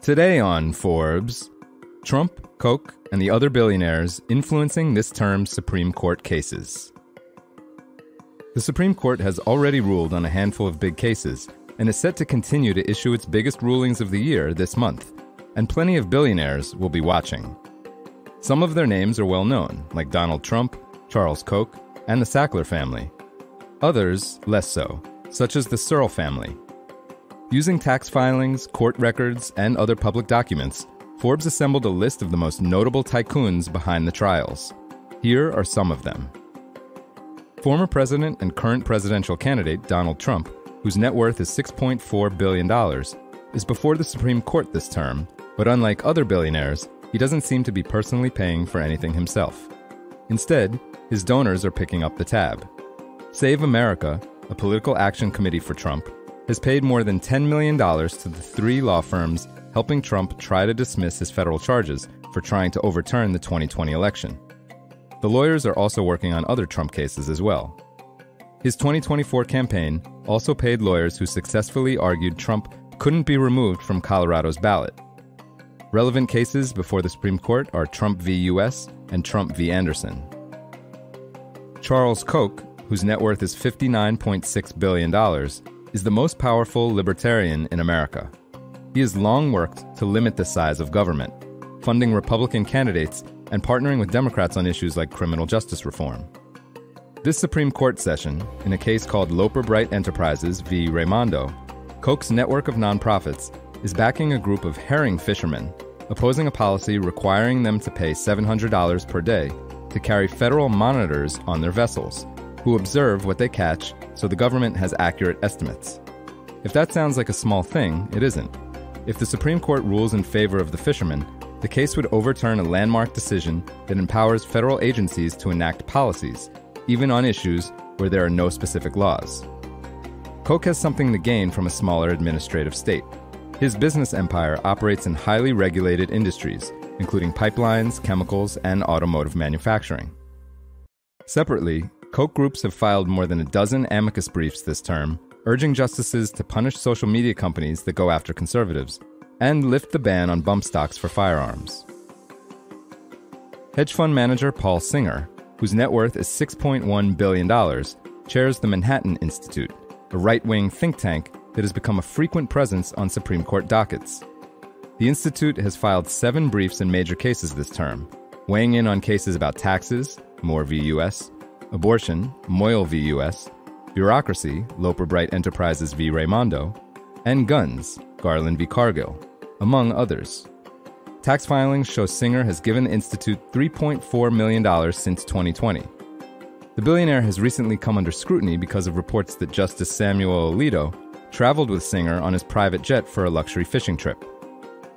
Today on Forbes, Trump, Koch, and the other billionaires influencing this term's Supreme Court cases. The Supreme Court has already ruled on a handful of big cases and is set to continue to issue its biggest rulings of the year this month, and plenty of billionaires will be watching. Some of their names are well known, like Donald Trump, Charles Koch, and the Sackler family. Others, less so, such as the Searle family. Using tax filings, court records, and other public documents, Forbes assembled a list of the most notable tycoons behind the trials. Here are some of them. Former president and current presidential candidate Donald Trump, whose net worth is $6.4 billion, is before the Supreme Court this term, but unlike other billionaires, he doesn't seem to be personally paying for anything himself. Instead, his donors are picking up the tab. Save America, a political action committee for Trump, has paid more than $10 million to the three law firms helping Trump try to dismiss his federal charges for trying to overturn the 2020 election. The lawyers are also working on other Trump cases as well. His 2024 campaign also paid lawyers who successfully argued Trump couldn't be removed from Colorado's ballot. Relevant cases before the Supreme Court are Trump v. U.S. and Trump v. Anderson. Charles Koch, whose net worth is $59.6 billion, is the most powerful libertarian in America. He has long worked to limit the size of government, funding Republican candidates and partnering with Democrats on issues like criminal justice reform. This Supreme Court session, in a case called Loper Bright Enterprises v. Raimondo, Koch's network of nonprofits is backing a group of herring fishermen, opposing a policy requiring them to pay $700 per day to carry federal monitors on their vessels, who observe what they catch so the government has accurate estimates. If that sounds like a small thing, it isn't. If the Supreme Court rules in favor of the fishermen, the case would overturn a landmark decision that empowers federal agencies to enact policies, even on issues where there are no specific laws. Koch has something to gain from a smaller administrative state. His business empire operates in highly regulated industries, including pipelines, chemicals, and automotive manufacturing. Separately, Koch groups have filed more than a dozen amicus briefs this term, urging justices to punish social media companies that go after conservatives and lift the ban on bump stocks for firearms. Hedge fund manager Paul Singer, whose net worth is $6.1 billion, chairs the Manhattan Institute, a right-wing think tank that has become a frequent presence on Supreme Court dockets. The Institute has filed 7 briefs in major cases this term, weighing in on cases about taxes, Moore v. U.S., abortion, Moyle v. U.S., bureaucracy, Loper Bright Enterprises v. Raimondo, and guns, Garland v. Cargill, among others. Tax filings show Singer has given the Institute $3.4 million since 2020. The billionaire has recently come under scrutiny because of reports that Justice Samuel Alito traveled with Singer on his private jet for a luxury fishing trip.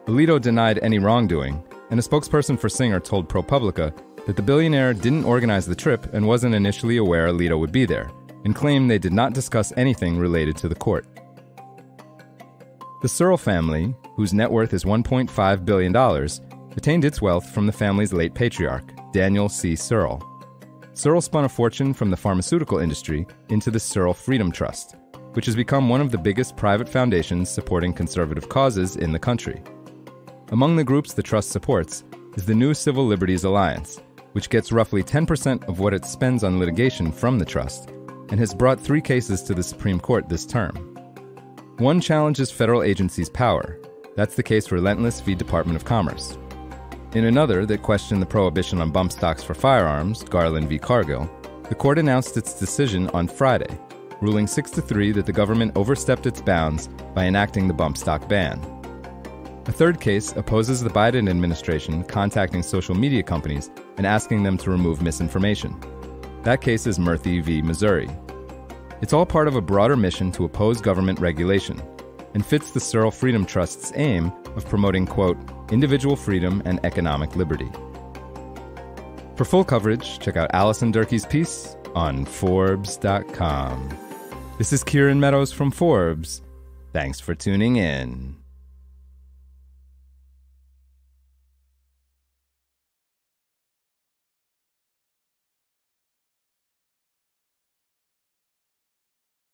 Alito denied any wrongdoing, and a spokesperson for Singer told ProPublica that the billionaire didn't organize the trip and wasn't initially aware Alito would be there, and claimed they did not discuss anything related to the court. The Searle family, whose net worth is $1.5 billion, attained its wealth from the family's late patriarch, Daniel C. Searle. Searle spun a fortune from the pharmaceutical industry into the Searle Freedom Trust, which has become one of the biggest private foundations supporting conservative causes in the country. Among the groups the trust supports is the New Civil Liberties Alliance, which gets roughly 10% of what it spends on litigation from the trust, and has brought 3 cases to the Supreme Court this term. One challenges federal agencies' power. That's the case Relentless v. Department of Commerce. In another that questioned the prohibition on bump stocks for firearms, Garland v. Cargill, the court announced its decision on Friday, ruling 6-3 that the government overstepped its bounds by enacting the bump stock ban. A third case opposes the Biden administration contacting social media companies and asking them to remove misinformation. That case is Murthy v. Missouri. It's all part of a broader mission to oppose government regulation and fits the Searle Freedom Trust's aim of promoting, quote, individual freedom and economic liberty. For full coverage, check out Allison Durkee's piece on Forbes.com. This is Kieran Meadows from Forbes. Thanks for tuning in.